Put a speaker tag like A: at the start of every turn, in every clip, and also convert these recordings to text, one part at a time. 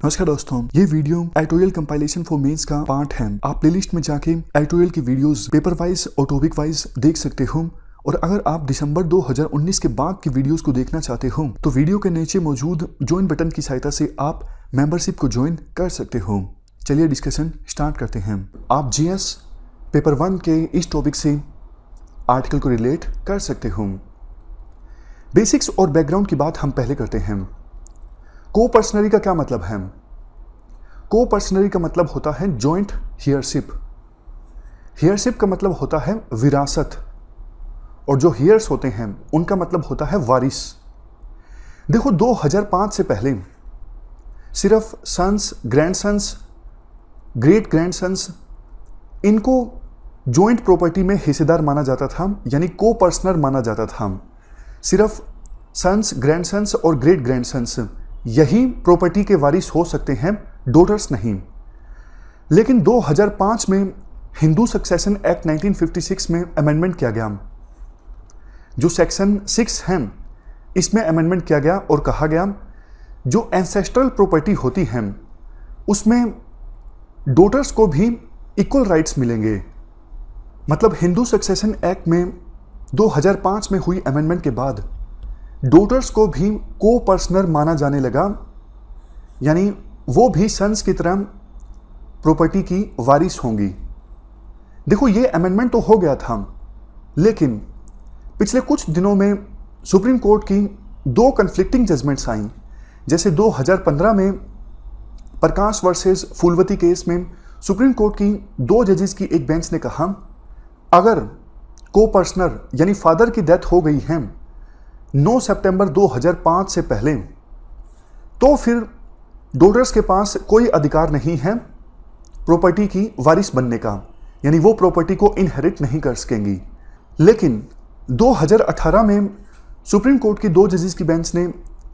A: नमस्कार दोस्तों, ये video editorial compilation for mains का पार्ट है। आप प्लेलिस्ट में जाके एडिटोरियल की वीडियोस पेपर वाइज और टॉपिक वाइज देख सकते हो। और अगर आप दिसंबर 2019 के बाद की वीडियोस को देखना चाहते हो तो वीडियो के नीचे मौजूद ज्वाइन बटन की सहायता से आप मेंबरशिप को ज्वाइन कर सकते हो। चलिए डिस्कशन स्टार्ट करते हैं। आप जीएस पेपर 1 के इस टॉपिक से आर्टिकल को रिलेट कर सकते हो। बेसिक्स और बैकग्राउंड की बात हम पहले करते हैं। को पर्सनरी का क्या मतलब है? को पर्सनरी का मतलब होता है जॉइंट हियरशिप। हियरशिप का मतलब होता है विरासत, और जो हियर्स होते हैं उनका मतलब होता है वारिस। देखो, 2005 से पहले सिर्फ सन्स, ग्रैंडसन्स, ग्रेट ग्रैंडसन्स, इनको जॉइंट प्रॉपर्टी में हिस्सेदार माना जाता था, यानी को पर्सनर माना जाता था। सिर्फ सन्स, ग्रैंडसन्स और ग्रेट ग्रैंडसन्स यही प्रॉपर्टी के वारिस हो सकते हैं, डॉटर्स नहीं। लेकिन 2005 में हिंदू सक्सेशन एक्ट 1956 में अमेंडमेंट किया गया। जो सेक्शन 6 है इसमें अमेंडमेंट किया गया और कहा गया जो एंसेस्ट्रल प्रॉपर्टी होती है उसमें डॉटर्स को भी इक्वल राइट्स मिलेंगे। मतलब हिंदू सक्सेशन एक्ट में 2005 में हुई अमेंडमेंट के बाद डॉटर्स को भी को पर्सनर माना जाने लगा, यानी वो भी सन्स की तरह प्रॉपर्टी की वारिस होंगी। देखो, ये अमेंडमेंट तो हो गया था, लेकिन पिछले कुछ दिनों में सुप्रीम कोर्ट की दो कन्फ्लिक्टिंग जजमेंट्स आई। जैसे 2015 में प्रकाश वर्सेस फूलवती केस में सुप्रीम कोर्ट की दो जजेस की एक बेंच ने कहा अगर को पर्सनर यानी फादर की डेथ हो गई है 9 सितंबर 2005 से पहले, तो फिर डॉटर्स के पास कोई अधिकार नहीं है प्रॉपर्टी की वारिस बनने का, यानी वो प्रॉपर्टी को इनहेरिट नहीं कर सकेंगी। लेकिन 2018 में सुप्रीम कोर्ट की दो जजेस की बेंच ने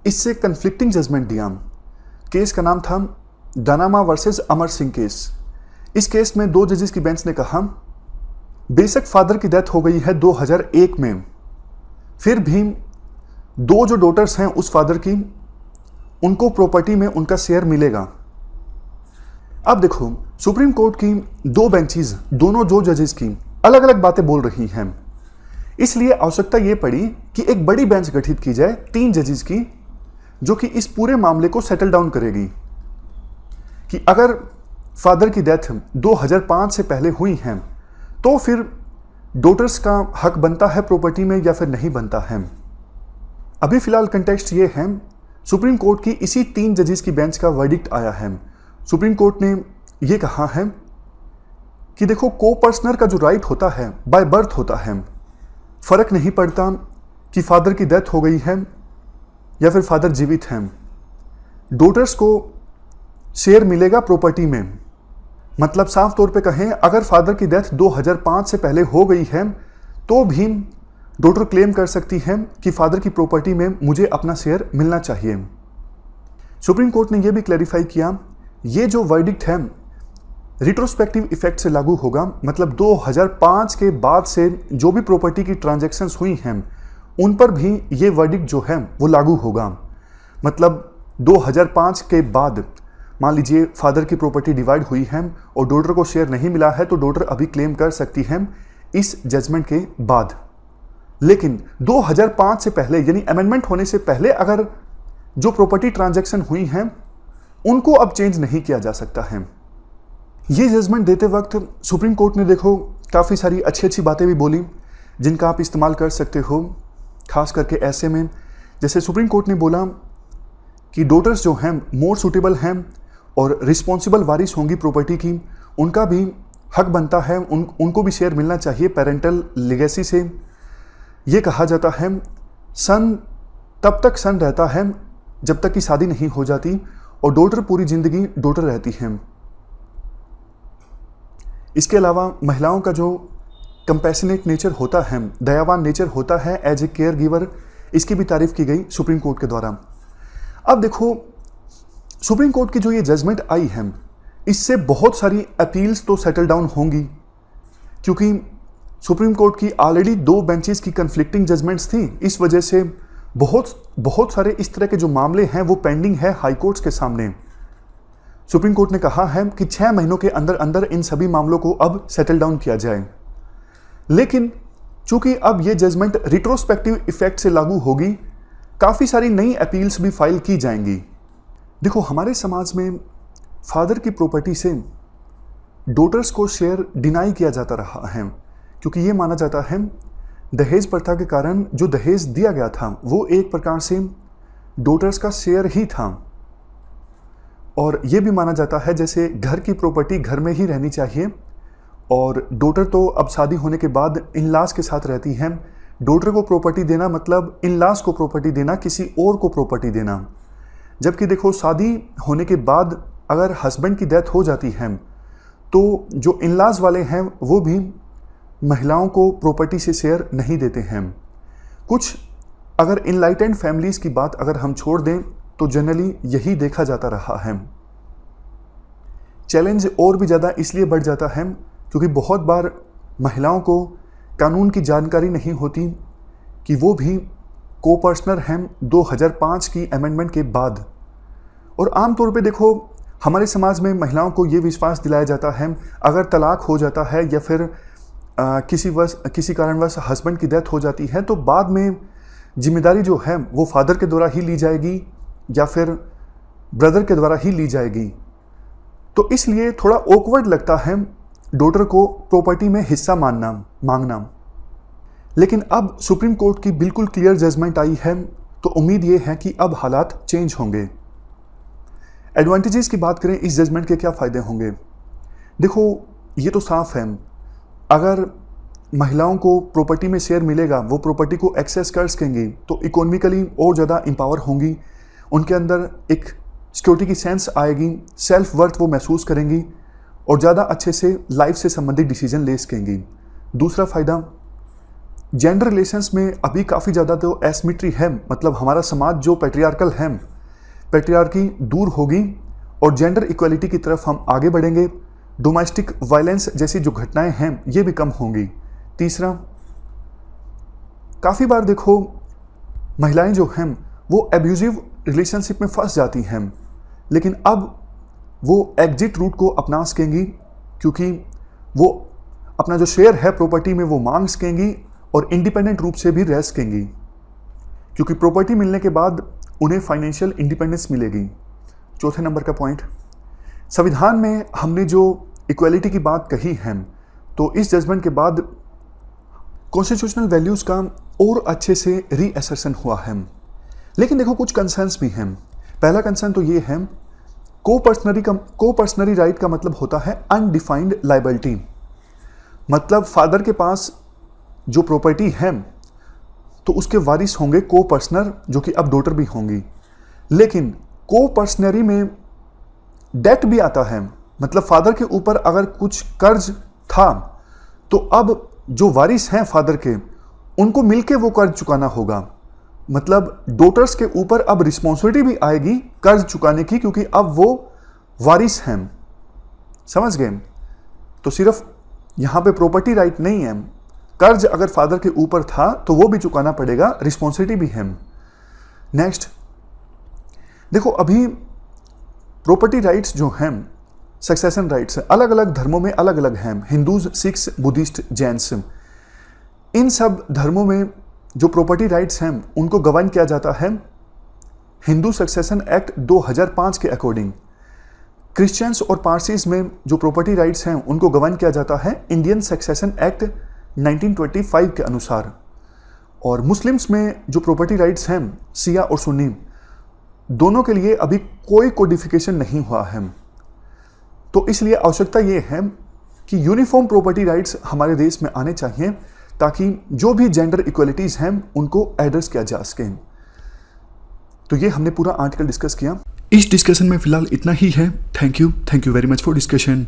A: इससे कन्फ्लिक्टिंग जजमेंट दिया। केस का नाम था दानामा वर्सेस अमर सिंह केस। इस केस में दो जजेस की बेंच ने कहा बेशक फादर की डेथ हो गई है 2001 में, फिर भी दो जो डॉटर्स हैं उस फादर की, उनको प्रॉपर्टी में उनका शेयर मिलेगा। अब देखो, सुप्रीम कोर्ट की दो बेंचेस, दोनों जो जजेस की अलग अलग बातें बोल रही हैं, इसलिए आवश्यकता ये पड़ी कि एक बड़ी बेंच गठित की जाए 3 जजेस की, जो कि इस पूरे मामले को सेटल डाउन करेगी कि अगर फादर की डेथ 2005 से पहले हुई है तो फिर डॉटर्स का हक बनता है प्रॉपर्टी में या फिर नहीं बनता है। अभी फिलहाल कंटेक्स्ट ये है, सुप्रीम कोर्ट की इसी 3 जजेस की बेंच का वर्डिक्ट आया है। सुप्रीम कोर्ट ने ये कहा है कि देखो, को पर्सनर का जो राइट होता है बाय बर्थ होता है। फर्क नहीं पड़ता कि फादर की डेथ हो गई है या फिर फादर जीवित हैं, डॉटर्स को शेयर मिलेगा प्रॉपर्टी में। मतलब साफ तौर पे कहें, अगर फादर की डेथ 2005 से पहले हो गई है तो भी डॉटर क्लेम कर सकती है कि फादर की प्रॉपर्टी में मुझे अपना शेयर मिलना चाहिए। सुप्रीम कोर्ट ने यह भी क्लैरिफाई किया, ये जो वर्डिक्ट है रिट्रोस्पेक्टिव इफेक्ट से लागू होगा। मतलब 2005 के बाद से जो भी प्रॉपर्टी की ट्रांजैक्शंस हुई हैं उन पर भी ये वर्डिक्ट जो है वो लागू होगा। मतलब 2005 के बाद मान लीजिए फादर की प्रॉपर्टी डिवाइड हुई है और डॉटर को शेयर नहीं मिला है, तो डॉटर अभी क्लेम कर सकती है इस जजमेंट के बाद। लेकिन 2005 से पहले, यानी अमेंडमेंट होने से पहले अगर जो प्रॉपर्टी ट्रांजैक्शन हुई हैं उनको अब चेंज नहीं किया जा सकता है। ये जजमेंट देते वक्त सुप्रीम कोर्ट ने देखो काफ़ी सारी अच्छी अच्छी बातें भी बोली जिनका आप इस्तेमाल कर सकते हो, खास करके ऐसे में। जैसे सुप्रीम कोर्ट ने बोला कि डॉटर्स जो हैं मोर सूटेबल हैं और रिस्पॉन्सिबल वारिस होंगी प्रॉपर्टी की, उनका भी हक बनता है, उनको भी शेयर मिलना चाहिए पेरेंटल लेगेसी से। ये कहा जाता है सन तब तक सन रहता है जब तक कि शादी नहीं हो जाती, और डॉटर पूरी जिंदगी डॉटर रहती है। इसके अलावा महिलाओं का जो कंपैशनेट नेचर होता है, दयावान नेचर होता है एज ए केयर गिवर, इसकी भी तारीफ की गई सुप्रीम कोर्ट के द्वारा। अब देखो, सुप्रीम कोर्ट की जो ये जजमेंट आई है इससे बहुत सारी अपील्स तो सेटल डाउन होंगी, क्योंकि सुप्रीम कोर्ट की ऑलरेडी 2 बेंचेस की कन्फ्लिक्टिंग जजमेंट्स थी। इस वजह से बहुत सारे इस तरह के जो मामले हैं वो पेंडिंग है हाई कोर्ट्स के सामने। सुप्रीम कोर्ट ने कहा है कि 6 महीनों के अंदर अंदर इन सभी मामलों को अब सेटल डाउन किया जाए। लेकिन चूंकि अब ये जजमेंट रिट्रोस्पेक्टिव इफेक्ट से लागू होगी, काफ़ी सारी नई अपील्स भी फाइल की जाएंगी। देखो, हमारे समाज में फादर की प्रॉपर्टी से डॉटर्स को शेयर डिनाई किया जाता रहा है, क्योंकि ये माना जाता है दहेज प्रथा के कारण जो दहेज दिया गया था वो एक प्रकार से डॉटर्स का शेयर ही था। और ये भी माना जाता है जैसे घर की प्रॉपर्टी घर में ही रहनी चाहिए, और डॉटर तो अब शादी होने के बाद इन-लॉज के साथ रहती हैं। डॉटर को प्रॉपर्टी देना मतलब इन-लॉज को प्रॉपर्टी देना, किसी और को प्रॉपर्टी देना। जबकि देखो, शादी होने के बाद अगर हस्बैंड की डेथ हो जाती है तो जो इन-लॉज वाले हैं वो भी महिलाओं को प्रॉपर्टी से शेयर नहीं देते हैं। कुछ अगर इनलाइटेंड फैमिलीज की बात अगर हम छोड़ दें तो जनरली यही देखा जाता रहा है। चैलेंज और भी ज़्यादा इसलिए बढ़ जाता है क्योंकि बहुत बार महिलाओं को कानून की जानकारी नहीं होती कि वो भी को पर्सनर हैं 2005 की अमेंडमेंट के बाद। और आमतौर पे देखो, हमारे समाज में महिलाओं को ये विश्वास दिलाया जाता है अगर तलाक हो जाता है या फिर किसी कारणवश हस्बैंड की डेथ हो जाती है तो बाद में जिम्मेदारी जो है वो फादर के द्वारा ही ली जाएगी या फिर ब्रदर के द्वारा ही ली जाएगी। तो इसलिए थोड़ा ऑकवर्ड लगता है डॉटर को प्रॉपर्टी में हिस्सा मांगना। लेकिन अब सुप्रीम कोर्ट की बिल्कुल क्लियर जजमेंट आई है, तो उम्मीद ये है कि अब हालात चेंज होंगे। एडवांटेजेस की बात करें, इस जजमेंट के क्या फ़ायदे होंगे? देखो, ये तो साफ है, अगर महिलाओं को प्रॉपर्टी में शेयर मिलेगा, वो प्रॉपर्टी को एक्सेस कर सकेंगी तो इकोनॉमिकली और ज़्यादा एम्पावर होंगी। उनके अंदर एक सिक्योरिटी की सेंस आएगी, सेल्फ वर्थ वो महसूस करेंगी और ज़्यादा अच्छे से लाइफ से संबंधित डिसीजन ले सकेंगी। दूसरा फ़ायदा, जेंडर रिलेशंस में अभी काफ़ी ज़्यादा तो एसिमेट्री है, मतलब हमारा समाज जो पैट्रियार्कल है, पैट्रियार्की दूर होगी और जेंडर इक्वालिटी की तरफ हम आगे बढ़ेंगे। डोमेस्टिक वायलेंस जैसी जो घटनाएं हैं ये भी कम होंगी। तीसरा, काफ़ी बार देखो महिलाएं जो हैं वो एब्यूजिव रिलेशनशिप में फंस जाती हैं, लेकिन अब वो एग्जिट रूट को अपना सकेंगी क्योंकि वो अपना जो शेयर है प्रॉपर्टी में वो मांग सकेंगी और इंडिपेंडेंट रूप से भी रह सकेंगी, क्योंकि प्रॉपर्टी मिलने के बाद उन्हें फाइनेंशियल इंडिपेंडेंस मिलेगी। चौथे नंबर का पॉइंट, संविधान में हमने जो इक्वालिटी की बात कही है तो इस जजमेंट के बाद कॉन्स्टिट्यूशनल वैल्यूज़ का और अच्छे से रीअसर्शन हुआ है। लेकिन देखो, कुछ कंसर्न्स भी हैं। पहला कंसर्न तो ये है, को पर्सनरी राइट का मतलब होता है अनडिफाइंड लायबिलिटी। मतलब फादर के पास जो प्रॉपर्टी है तो उसके वारिस होंगे को पर्सनर, जो कि अब डॉटर भी होंगी। लेकिन को पर्सनरी में डेट भी आता है, मतलब फादर के ऊपर अगर कुछ कर्ज था तो अब जो वारिस हैं फादर के, उनको मिलके वो कर्ज चुकाना होगा। मतलब डॉटर्स के ऊपर अब रिस्पॉन्सिबिलिटी भी आएगी कर्ज चुकाने की, क्योंकि अब वो वारिस हैं। समझ गए? तो सिर्फ यहाँ पे प्रॉपर्टी राइट नहीं है, कर्ज अगर फादर के ऊपर था तो वो भी चुकाना पड़ेगा, रिस्पॉन्सिबिलिटी भी है। नेक्स्ट देखो, अभी प्रॉपर्टी राइट्स जो हैं, सक्सेशन राइट्स अलग अलग धर्मों में अलग अलग हैं। हिंदूज, सिख्स, बुद्धिस्ट, जैन्स, इन सब धर्मों में जो प्रॉपर्टी राइट्स हैं उनको गवर्न किया जाता है हिंदू सक्सेशन एक्ट 2005 के अकॉर्डिंग। क्रिश्चियंस और पारसीज में जो प्रॉपर्टी राइट्स हैं उनको गवर्न किया जाता है इंडियन सक्सेशन एक्ट 1925 के अनुसार। और मुस्लिम्स में जो प्रॉपर्टी राइट्स हैं, शिया और सुन्नी, दोनों के लिए अभी कोई कोडिफिकेशन नहीं हुआ है। तो इसलिए आवश्यकता ये है कि यूनिफॉर्म प्रॉपर्टी राइट्स हमारे देश में आने चाहिए ताकि जो भी जेंडर इक्वलिटीज़ हैं उनको एड्रेस किया जा सके। तो ये हमने पूरा आर्टिकल डिस्कस किया। इस डिस्कशन में फिलहाल इतना ही है। Thank you very much for discussion.